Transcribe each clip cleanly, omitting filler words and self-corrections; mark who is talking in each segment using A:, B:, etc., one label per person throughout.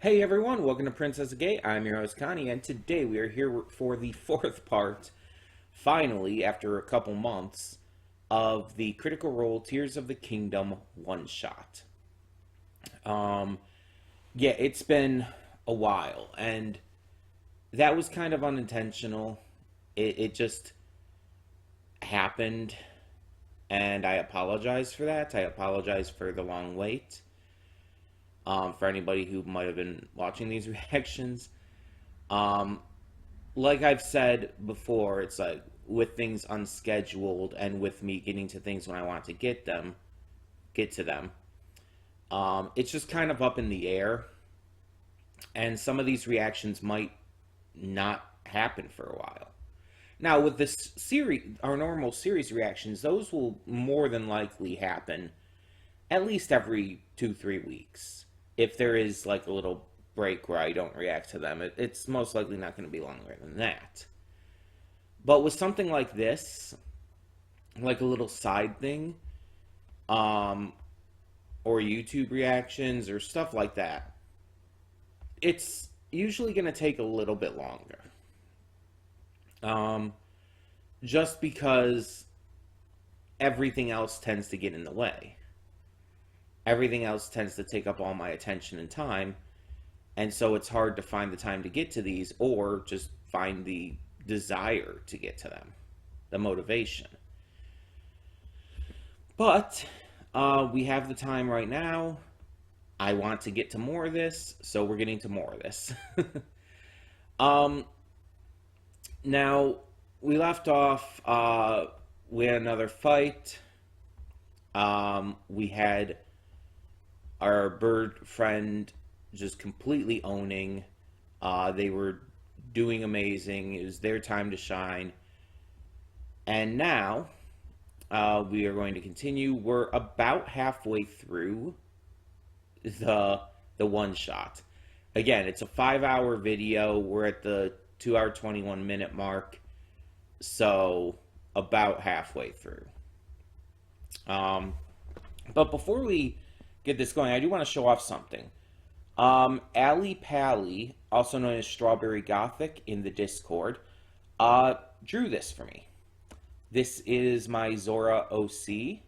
A: Hey everyone, welcome to Princess Gay. I'm your host Connie, and today we are here for the fourth part, finally, after a couple months, of the Critical Role Tears of the Kingdom one-shot. Um, yeah, it's been a while, and that was kind of unintentional. It just happened, and I apologize for that. I apologize for the long wait. For anybody who might have been watching these reactions. Um, like I've said before, it's like with things unscheduled and with me getting to things when I want to get to them. It's just kind of up in the air, and some of these reactions might not happen for a while. Now, with this series, our normal series reactions, those will more than likely happen at least every 2-3 weeks. If there is like a little break where I don't react to them, it's most likely not going to be longer than that. But with something like this, like a little side thing, um, or YouTube reactions or stuff like that, it's usually going to take a little bit longer. Um, just because everything else tends to get in the way. Everything else tends to take up all my attention and time, and so it's hard to find the time to get to these or just find the desire to get to them, the motivation. But we have the time right now. I want to get to more of this, so we're getting to more of this. um, Now, we left off, we had another fight. We had our bird friend just completely owning. They were doing amazing. It was their time to shine. And now, we are going to continue. We're about halfway through the one shot. Again, it's a 5-hour video. We're at the 2-hour 21-minute mark, so about halfway through. But before we get this going, I do want to show off something. Allie Pally, also known as Strawberry Gothic in the Discord, drew this for me. This is my Zora OC.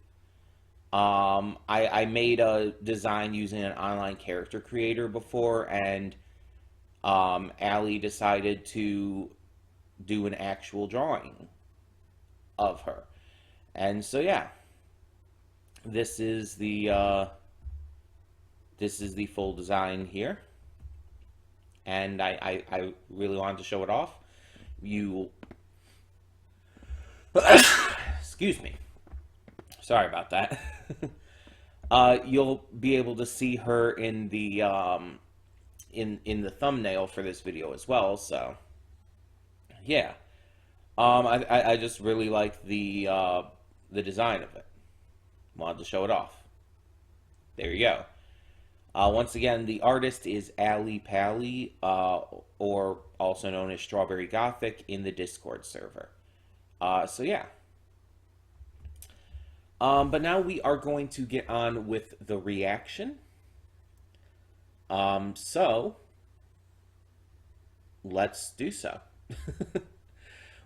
A: I made a design using an online character creator before, and Allie decided to do an actual drawing of her. And so yeah, this is the full design here, and I really wanted to show it off. You excuse me, sorry about that. You'll be able to see her in the in the thumbnail for this video as well. So yeah, I just really like the design of it. Wanted to show it off. There you go. Once again, the artist is Allie Pally, or also known as Strawberry Gothic in the Discord server. So yeah. But now we are going to get on with the reaction. So let's do so.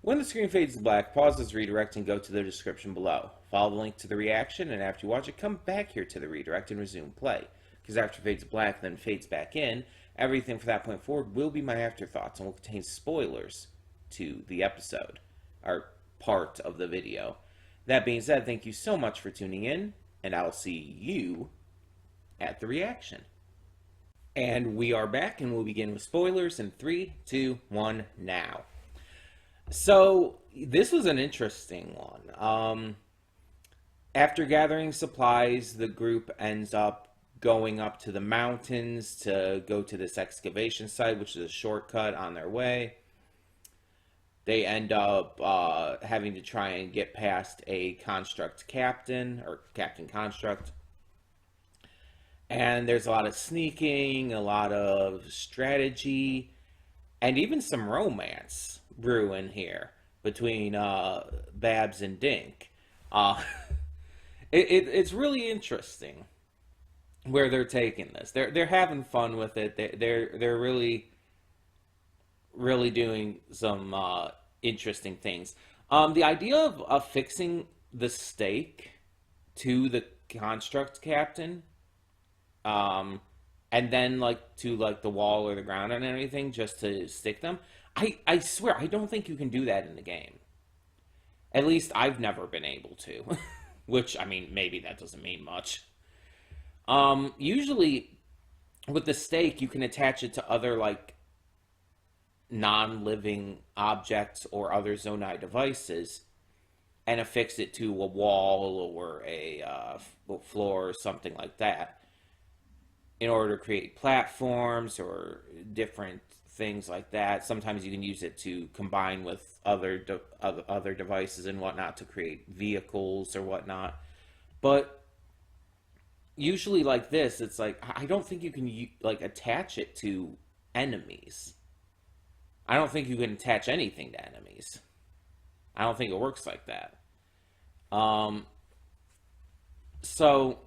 A: When the screen fades to black, pause this redirect and go to the description below. Follow the link to the reaction, and after you watch it, come back here to the redirect and resume play. Because after it fades to black, then fades back in, everything from that point forward will be my afterthoughts and will contain spoilers to the episode, or part of the video. That being said, thank you so much for tuning in, and I'll see you at the reaction. And we are back, and we'll begin with spoilers in 3, 2, 1, now. So, this was an interesting one. After gathering supplies, the group ends up going up to the mountains to go to this excavation site, which is a shortcut on their way. They end up having to try and get past a construct captain, or Captain Construct. And there's a lot of sneaking, a lot of strategy, and even some romance brewing here between Babs and Dink. It's really interesting. where they're taking this. They're having fun with it. They're really doing some interesting things. The idea of fixing the stake to the construct captain, um, and then like to like the wall or the ground and anything just to stick them. I swear I don't think you can do that in the game. At least I've never been able to. Which, I mean, maybe that doesn't mean much. Usually with the stake, you can attach it to other like non-living objects or other Zonai devices and affix it to a wall or a floor or something like that in order to create platforms or different things like that. Sometimes you can use it to combine with other devices and whatnot to create vehicles or whatnot. But usually like this, it's like I don't think you can like attach it to enemies. I don't think you can attach anything to enemies. I don't think it works like that. So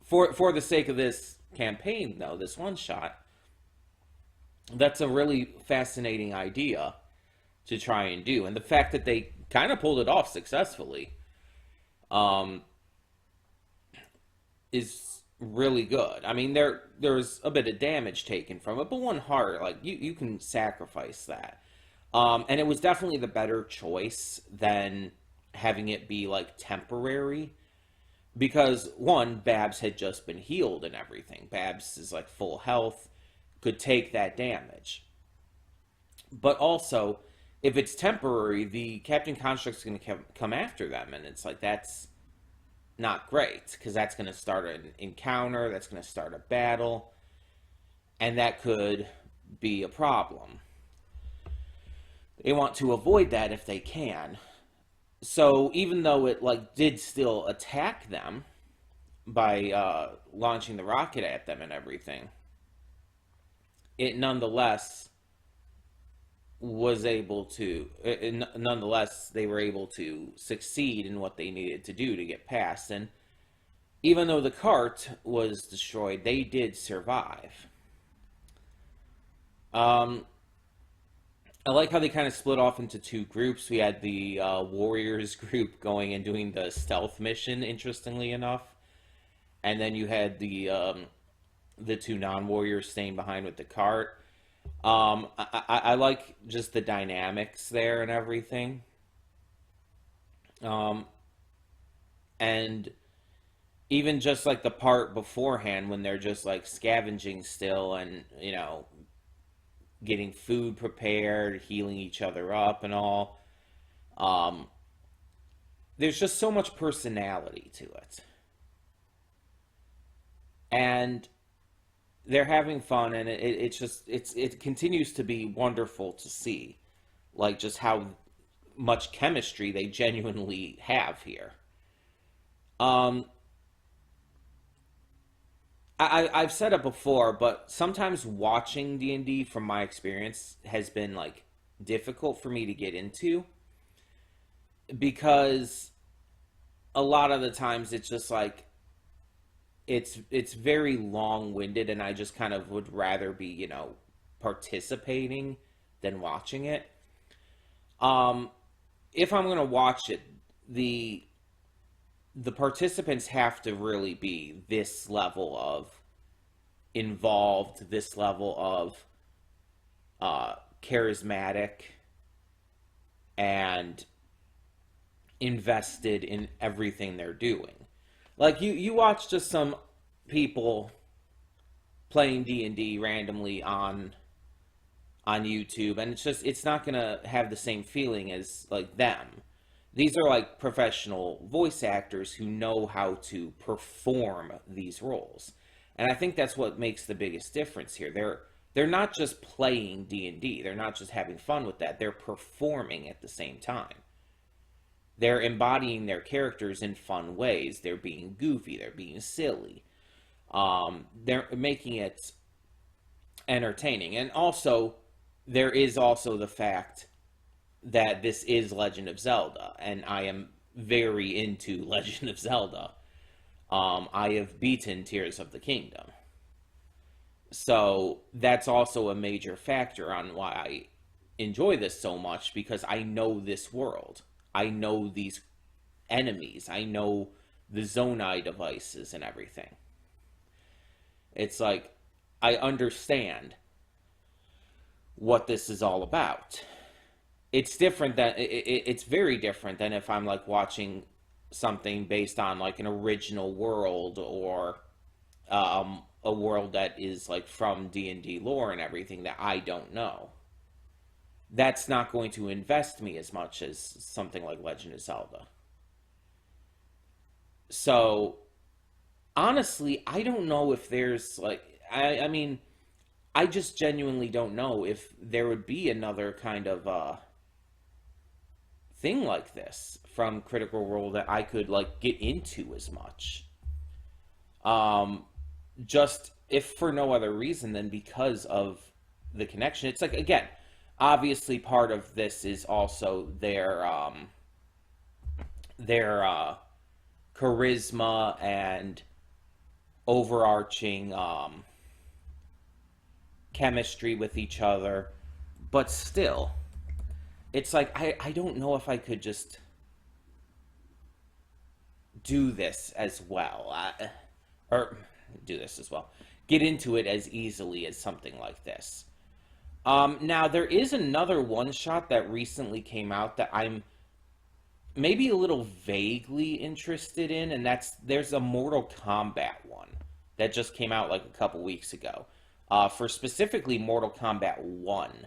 A: for the sake of this campaign, though, this one shot, that's a really fascinating idea to try and do, and the fact that they kind of pulled it off successfully, um, is really good. I mean, there's a bit of damage taken from it, but one heart, like you can sacrifice that. And it was definitely the better choice than having it be like temporary, because one, Babs had just been healed and everything. Babs is like full health, could take that damage. But also, if it's temporary, the Captain Construct's going to come after them, and it's like that's not great, because that's going to start an encounter, that's going to start a battle, and that could be a problem. They want to avoid that if they can. So even though it like did still attack them by launching the rocket at them and everything, it nonetheless was able to, nonetheless, they were able to succeed in what they needed to do to get past. And even though the cart was destroyed, they did survive. I like how they kind of split off into two groups. We had the Warriors group going and doing the stealth mission, interestingly enough. And then you had the two non-warriors staying behind with the cart. I like just the dynamics there and everything. And even just like the part beforehand when they're just like scavenging still and, you know, getting food prepared, healing each other up and all. There's just so much personality to it. And they're having fun, and it continues to be wonderful to see, like just how much chemistry they genuinely have here. I've said it before, but sometimes watching D&D from my experience has been like difficult for me to get into, because a lot of the times it's just like it's very long-winded, and I just kind of would rather be, you know, participating than watching it. If I'm going to watch it, the participants have to really be this level of involved, this level of charismatic and invested in everything they're doing. Like you watch just some people playing D&D randomly on YouTube, and it's not gonna have the same feeling as like them. These are like professional voice actors who know how to perform these roles. And I think that's what makes the biggest difference here. They're not just playing D&D. They're not just having fun with that. They're performing at the same time. They're embodying their characters in fun ways. They're being goofy. They're being silly. They're making it entertaining. And also, there is also the fact that this is Legend of Zelda, and I am very into Legend of Zelda. I have beaten Tears of the Kingdom. So that's also a major factor on why I enjoy this so much, because I know this world. I know these enemies. I know the Zonai devices and everything. It's like I understand what this is all about. It's different than it's very different than if I'm like watching something based on like an original world, or a world that is like from D&D lore and everything that I don't know. That's not going to invest me as much as something like Legend of Zelda. So honestly, I don't know if there's like I mean, I just genuinely don't know if there would be another kind of thing like this from Critical Role that I could like get into as much. Um, just if for no other reason than because of the connection. It's like, again, obviously part of this is also their charisma and overarching chemistry with each other, but still, it's like I don't know if I could just do this as well, or do this as well, get into it as easily as something like this. Now there is another one shot that recently came out that I'm maybe a little vaguely interested in, and there's a Mortal Kombat one that just came out like a couple weeks ago, for specifically Mortal Kombat 1.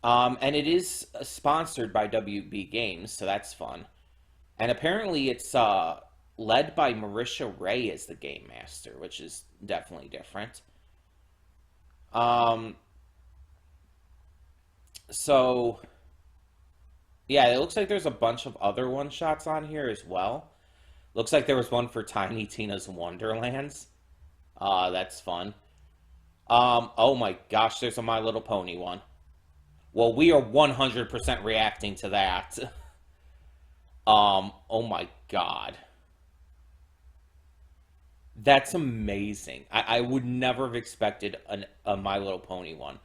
A: And it is sponsored by WB Games, so that's fun. And apparently it's led by Marisha Ray as the game master, which is definitely different. Um, so yeah, it looks like there's a bunch of other one shots on here as well. Looks like there was one for Tiny Tina's Wonderlands. That's fun. Oh my gosh, there's a My Little Pony one. Well, we are 100% reacting to that. Oh my god. That's amazing. I would never have expected a My Little Pony one.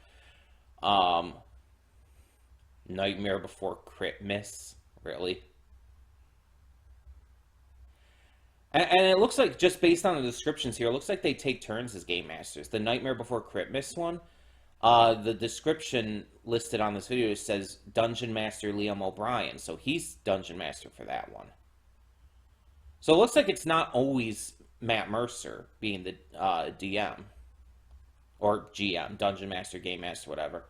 A: Um, Nightmare Before Christmas, really? And it looks like, just based on the descriptions here, it looks like they take turns as game masters. The Nightmare Before Christmas one, the description listed on this video says Dungeon Master Liam O'Brien, so he's Dungeon Master for that one. So it looks like it's not always Matt Mercer being the DM or GM, Dungeon Master, Game Master, whatever.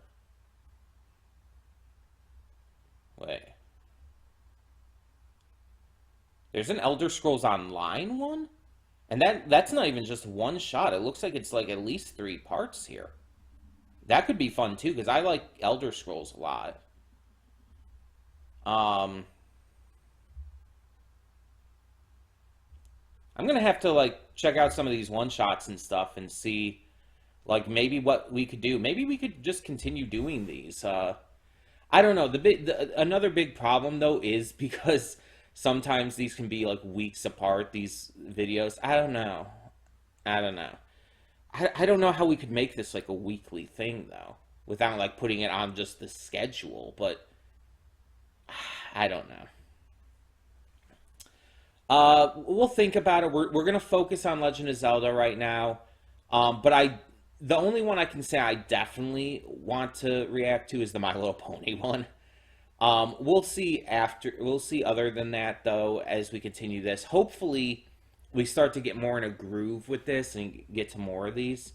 A: Wait, there's an Elder Scrolls Online one, and that's not even just one shot. It looks like it's like at least 3 parts here. That could be fun too, because I like Elder Scrolls a lot. Um, I'm gonna have to like check out some of these one shots and stuff and see like maybe what we could do. Maybe we could just continue doing these. I don't know. Another big problem though is because sometimes these can be like weeks apart. These videos. I don't know. I don't know. I don't know how we could make this like a weekly thing though, without like putting it on just the schedule. But I don't know. We'll think about it. We're gonna focus on Legend of Zelda right now. But the only one I can say I definitely want to react to is the My Little Pony one. We'll see after. We'll see other than that though as we continue this. Hopefully, we start to get more in a groove with this and get to more of these.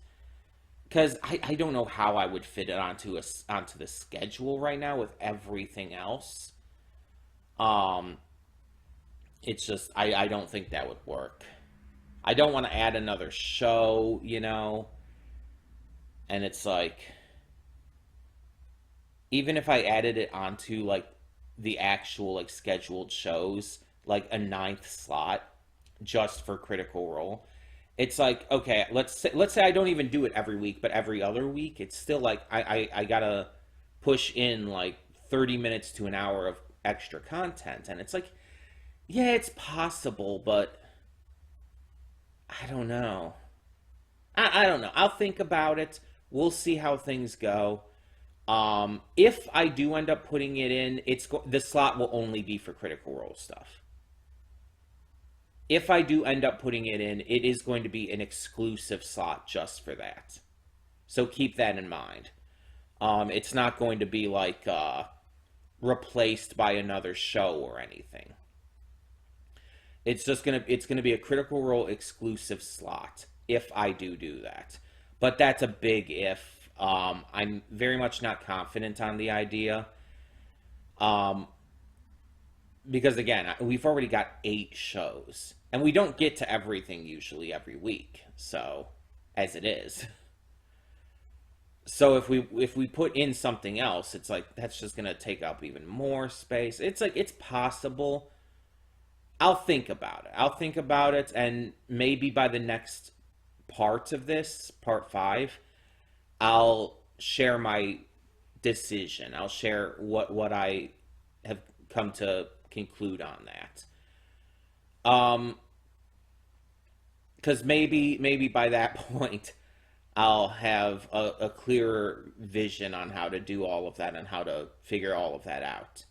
A: Because I don't know how I would fit it onto the schedule right now with everything else. Um, it's just I don't think that would work. I don't want to add another show, and it's like even if I added it onto like the actual like scheduled shows, like a ninth slot just for Critical Role, it's like okay, let's say I don't even do it every week, but every other week, it's still like I gotta push in like 30 minutes to an hour of extra content, and it's like yeah, it's possible, but I don't know. I don't know. I'll think about it. We'll see how things go. If I do end up putting it in, the slot will only be for Critical Role stuff. If I do end up putting it in, it is going to be an exclusive slot just for that. So keep that in mind. It's not going to be like replaced by another show or anything. It's gonna be a Critical Role exclusive slot if I do that. But that's a big if. I'm very much not confident on the idea. Because again, we've already got 8 shows, and we don't get to everything usually every week. So, as it is. So if we put in something else, it's like that's just gonna take up even more space. It's like it's possible. I'll think about it. I'll think about it, and maybe by the next part of this, part 5, I'll share my decision. I'll share what I have come to conclude on that. Because maybe by that point, I'll have a clearer vision on how to do all of that and how to figure all of that out.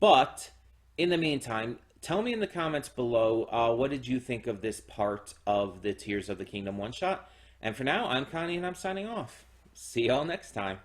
A: But in the meantime, tell me in the comments below, what did you think of this part of the Tears of the Kingdom one-shot? And for now, I'm Connie and I'm signing off. See y'all next time.